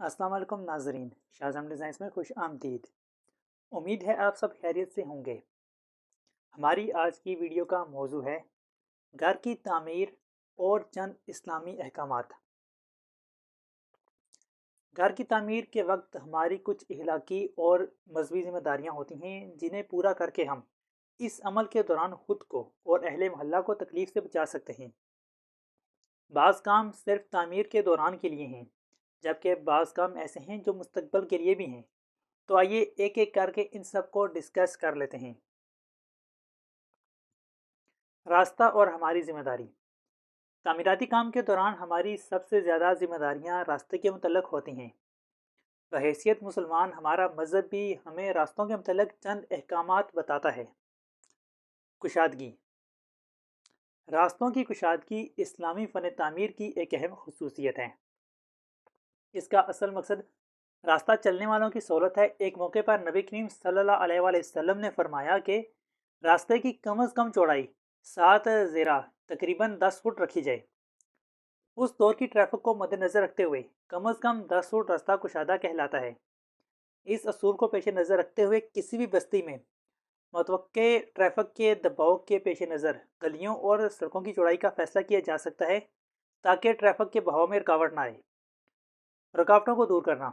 अस्सलाम वालेकुम नाजरीन, शाहजम डिज़ाइंस में खुश आमदीद। उम्मीद है आप सब खैरियत से होंगे। हमारी आज की वीडियो का मौजू है घर की तामीर और चंद इस्लामी अहकामात। घर की तामीर के वक्त हमारी कुछ इखलाकी और मजहबी जिम्मेदारियां होती हैं जिन्हें पूरा करके हम इस अमल के दौरान खुद को और अहले मोहल्ला को तकलीफ से बचा सकते हैं। बाज़ काम सिर्फ तामीर के दौरान के लिए हैं, जबकि बाज़ काम ऐसे हैं जो मुस्तकबिल के लिए भी हैं। तो आइए एक एक करके इन सब को डिस्कस कर लेते हैं। रास्ता और हमारी जिम्मेदारी। तामीराती काम के दौरान हमारी सबसे ज़्यादा जिम्मेदारियां रास्ते के मुतल्लक होती हैं। बहैसियत मुसलमान हमारा मज़हब भी हमें रास्तों के मुतल्लक चंद अहकामात बताता है। कुशादगी। रास्तों की कुशादगी इस्लामी फ़न तामीर की एक अहम खसूसियत है। इसका असल मकसद रास्ता चलने वालों की सहूलत है। एक मौके पर नबी करीम सल्लल्लाहु अलैहि वसल्लम ने फरमाया कि रास्ते की कम अज़ कम चौड़ाई 7 ज़िरा तकरीबन 10 फुट रखी जाए। उस दौर की ट्रैफिक को मद्देनज़र रखते हुए कम अज़ कम 10 फुट रास्ता कुशादा कहलाता है। इस असूल को पेश नज़र रखते हुए किसी भी बस्ती में मुतवक्के ट्रैफिक के दबाव के पेश नज़र गलियों और सड़कों की चौड़ाई का फैसला किया जा सकता है, ताकि ट्रैफिक के बहाव में रुकावट ना आए। रुकावटों को दूर करना।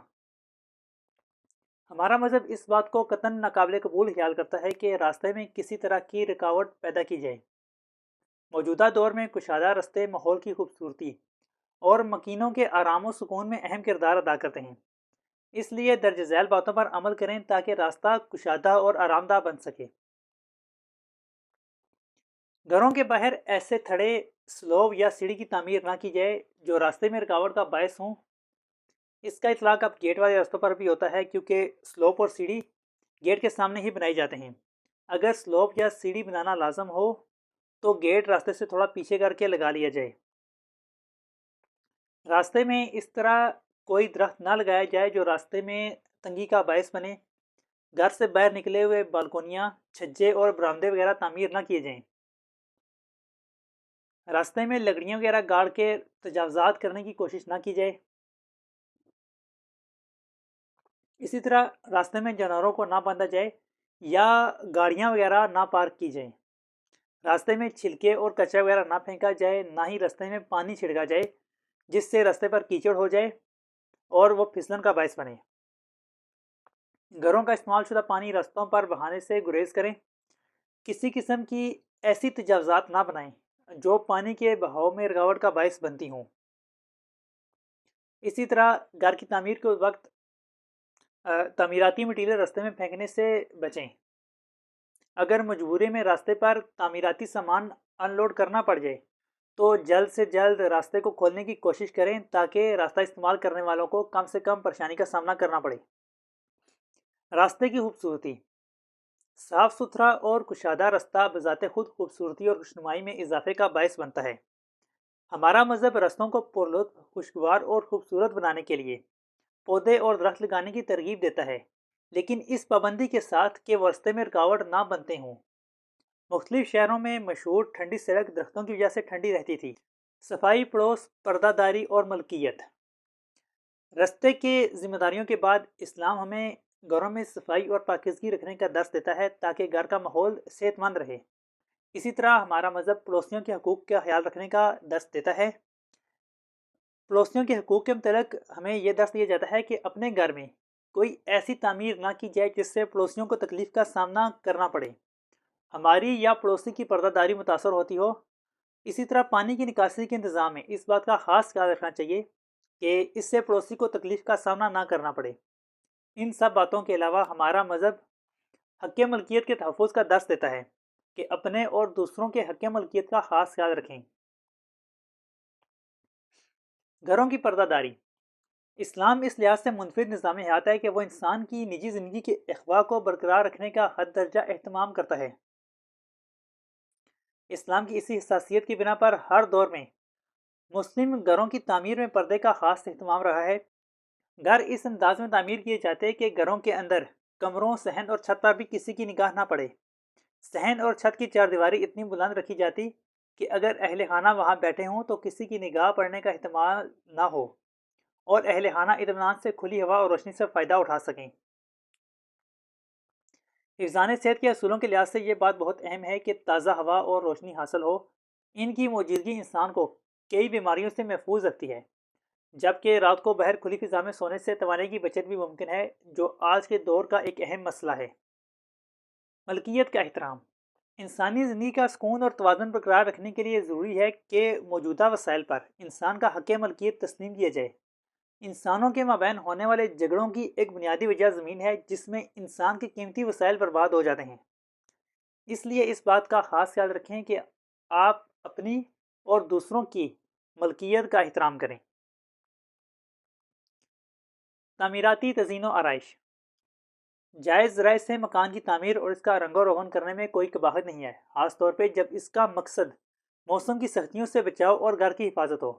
हमारा मज़हब इस बात को कतन नाकाबिले कबूल ख्याल करता है कि रास्ते में किसी तरह की रुकावट पैदा की जाए। मौजूदा दौर में कुशादा रास्ते माहौल की खूबसूरती और मकीनों के आराम व सुकून में अहम किरदार अदा करते हैं। इसलिए दर्ज झैल बातों पर अमल करें ताकि रास्ता कुशादा और आरामदा बन सके। घरों के बाहर ऐसे थड़े, स्लोब या सीढ़ी की तामीर ना की जाए जो रास्ते में रुकावट का बायस हों। इसका इतलाक अब गेट वाले रास्तों पर भी होता है, क्योंकि स्लोप और सीढ़ी गेट के सामने ही बनाए जाते हैं। अगर स्लोप या सीढ़ी बनाना लाजम हो तो गेट रास्ते से थोड़ा पीछे करके लगा लिया जाए। रास्ते में इस तरह कोई दरख्त ना लगाया जाए जो रास्ते में तंगी का बायस बने। घर से बाहर निकले हुए बालकोनियाँ, छज्जे और बरामदे वगैरह तामीर ना किए जाएं। रास्ते में लकड़ियाँ वगैरह गाड़ के तजावज़ात करने की कोशिश ना की जाए। इसी तरह रास्ते में जानवरों को ना बांधा जाए या गाड़ियाँ वगैरह ना पार्क की जाए। रास्ते में छिलके और कचरा वगैरह ना फेंका जाए, ना ही रास्ते में पानी छिड़का जाए जिससे रास्ते पर कीचड़ हो जाए और वो फिसलन का बायस बने। घरों का इस्तेमाल शुदा पानी रास्तों पर बहाने से गुरेज करें। किसी किस्म की ऐसी तजावज़ात ना बनाएं जो पानी के बहाव में रुकावट का बायस बनती हों। इसी तरह घर की तामीर के वक्त तामीराती मटीरियल रास्ते में फेंकने से बचें। अगर मजबूरी में रास्ते पर तामीराती सामान अनलोड करना पड़ जाए तो जल्द से जल्द रास्ते को खोलने की कोशिश करें, ताकि रास्ता इस्तेमाल करने वालों को कम से कम परेशानी का सामना करना पड़े। रास्ते की खूबसूरती। साफ़ सुथरा और कुशादा रास्ता बज़ाते खुद खूबसूरती और खुशनुमाई में इजाफे का बायस बनता है। हमारा मज़हब रास्तों को पुरलुत्फ, खुशगवार और खूबसूरत बनाने के लिए पौधे और दरख्त लगाने की तरगीब देता है, लेकिन इस पाबंदी के साथ कि वो रास्ते में रुकावट ना बनते हों। मुख्तलिफ शहरों में मशहूर ठंडी सड़क दरख्तों की वजह से ठंडी रहती थी। सफाई, पड़ोस, पर्दादारी और मलकियत। रास्ते के जिम्मेदारियों के बाद इस्लाम हमें घरों में सफाई और पाकीज़गी रखने का दर्स देता है, ताकि घर का माहौल सेहतमंद रहे। इसी तरह हमारा मज़हब पड़ोसियों के हकूक़ का ख्याल रखने का दर्स देता है। पड़ोसियों के हकूक़ के मतलब हमें यह दर्स दिया जाता है कि अपने घर में कोई ऐसी तामीर ना की जाए जिससे पड़ोसियों को तकलीफ़ का सामना करना पड़े, हमारी या पड़ोसी की पर्दादारी मुतासर होती हो। इसी तरह पानी की निकासी के इंतज़ाम में इस बात का ख़ास ख्याल रखना चाहिए कि इससे पड़ोसी को तकलीफ़ का सामना ना करना पड़े। इन सब बातों के अलावा हमारा मज़हब हक़ मलकियत के तहफ़्फ़ुज़ का दर्स देता है कि अपने और दूसरों के हक़ मलकियत का ख़ास ख्याल रखें। घरों की पर्दादारी। इस्लाम इस लिहाज से मुनफिद निज़ाम हयात है कि वह इंसान की निजी ज़िंदगी के अखवा को बरकरार रखने का हद दर्जा एहतमाम करता है। इस्लाम की इसी हसासियत की बिना पर हर दौर में मुस्लिम घरों की तामीर में पर्दे का ख़ास एहतमाम रहा है। घर इस अंदाज में तामीर किए जाते हैं कि घरों के अंदर कमरों, सहन और छत पर भी किसी की निगाह ना पड़े। सहन और छत की चारदीवारी इतनी बुलंद रखी जाती कि अगर अहले खाना वहाँ बैठे हों तो किसी की निगाह पड़ने का एहतमाल ना हो। اور اہلِ خانہ اطمینان سے کھلی ہوا اور روشنی سے فائدہ اٹھا سکیں۔ حفظان صحت کے اصولوں کے لحاظ سے یہ بات بہت اہم ہے کہ تازہ ہوا اور روشنی حاصل ہو۔ ان کی موجودگی انسان کو کئی بیماریوں سے محفوظ رکھتی ہے، جبکہ رات کو باہر کھلی فضا میں سونے سے توانائی کی بچت بھی ممکن ہے، جو آج کے دور کا ایک اہم مسئلہ ہے۔ ملکیت کا احترام انسانی زندگی کا سکون اور توازن برقرار رکھنے کے لیے ضروری ہے کہ موجودہ وسائل پر انسان کا حق ملکیت تسلیم کیا جائے۔ انسانوں کے مابین ہونے والے جھگڑوں کی ایک بنیادی وجہ زمین ہے، جس میں انسان کے قیمتی وسائل برباد ہو جاتے ہیں۔ اس لیے اس بات کا خاص خیال رکھیں کہ آپ اپنی اور دوسروں کی ملکیت کا احترام کریں۔ تعمیراتی تزئین و آرائش جائز ذرائع سے مکان کی تعمیر اور اس کا رنگ و روغن کرنے میں کوئی قباحت نہیں ہے، خاص طور پہ جب اس کا مقصد موسم کی سختیوں سے بچاؤ اور گھر کی حفاظت ہو۔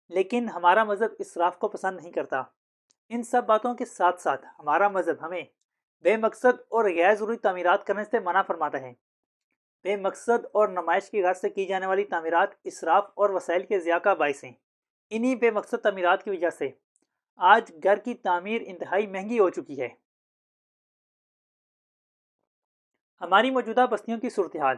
لیکن ہمارا مذہب اسراف کو پسند نہیں کرتا۔ ان سب باتوں کے ساتھ ساتھ ہمارا مذہب ہمیں بے مقصد اور غیر ضروری تعمیرات کرنے سے منع فرماتا ہے۔ بے مقصد اور نمائش کی غرض سے کی جانے والی تعمیرات اسراف اور وسائل کے ضیاع کا باعث ہیں۔ انہی بے مقصد تعمیرات کی وجہ سے آج گھر کی تعمیر انتہائی مہنگی ہو چکی ہے۔ ہماری موجودہ بستیوں کی صورتحال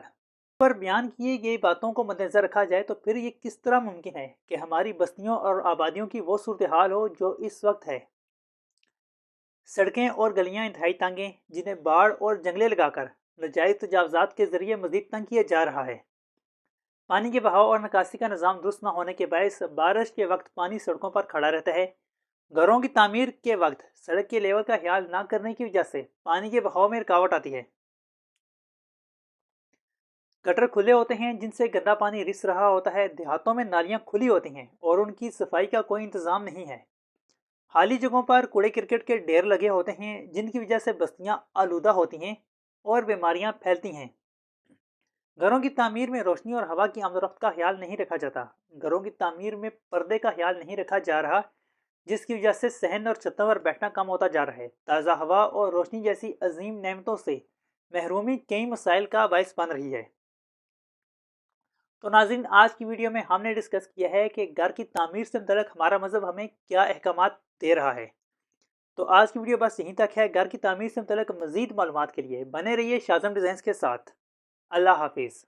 پر بیان کیے گئی باتوں کو مد نظر رکھا جائے تو پھر یہ کس طرح ممکن ہے کہ ہماری بستیوں اور آبادیوں کی وہ صورتحال ہو جو اس وقت ہے۔ سڑکیں اور گلیاں انتہائی تنگ ہیں، جنہیں باڑ اور جنگلے لگا کر ناجائز تجاوزات کے ذریعے مزید تنگ کیا جا رہا ہے۔ پانی کے بہاؤ اور نکاسی کا نظام درست نہ ہونے کے باعث بارش کے وقت پانی سڑکوں پر کھڑا رہتا ہے۔ گھروں کی تعمیر کے وقت سڑک کے لیول کا خیال نہ کرنے کی وجہ سے پانی کے بہاؤ میں رکاوٹ آتی ہے۔ گٹر کھلے ہوتے ہیں جن سے گندا پانی رس رہا ہوتا ہے۔ دیہاتوں میں نالیاں کھلی ہوتی ہیں اور ان کی صفائی کا کوئی انتظام نہیں ہے۔ خالی جگہوں پر کوڑے کرکٹ کے ڈھیر لگے ہوتے ہیں، جن کی وجہ سے بستیاں آلودہ ہوتی ہیں اور بیماریاں پھیلتی ہیں۔ گھروں کی تعمیر میں روشنی اور ہوا کی آمد و رفت کا خیال نہیں رکھا جاتا۔ گھروں کی تعمیر میں پردے کا خیال نہیں رکھا جا رہا، جس کی وجہ سے صحن اور چھتوں پر بیٹھنا کم ہوتا جا رہا ہے۔ تازہ ہوا اور روشنی جیسی عظیم نعمتوں سے محرومی کئی مسائل کا باعث بن رہی ہے۔ تو ناظرین، آج کی ویڈیو میں ہم نے ڈسکس کیا ہے کہ گھر کی تعمیر سے متعلق ہمارا مذہب ہمیں کیا احکامات دے رہا ہے۔ تو آج کی ویڈیو بس یہیں تک ہے۔ گھر کی تعمیر سے متعلق مزید معلومات کے لیے بنے رہیے شاذم ڈیزائنز کے ساتھ۔ اللہ حافظ۔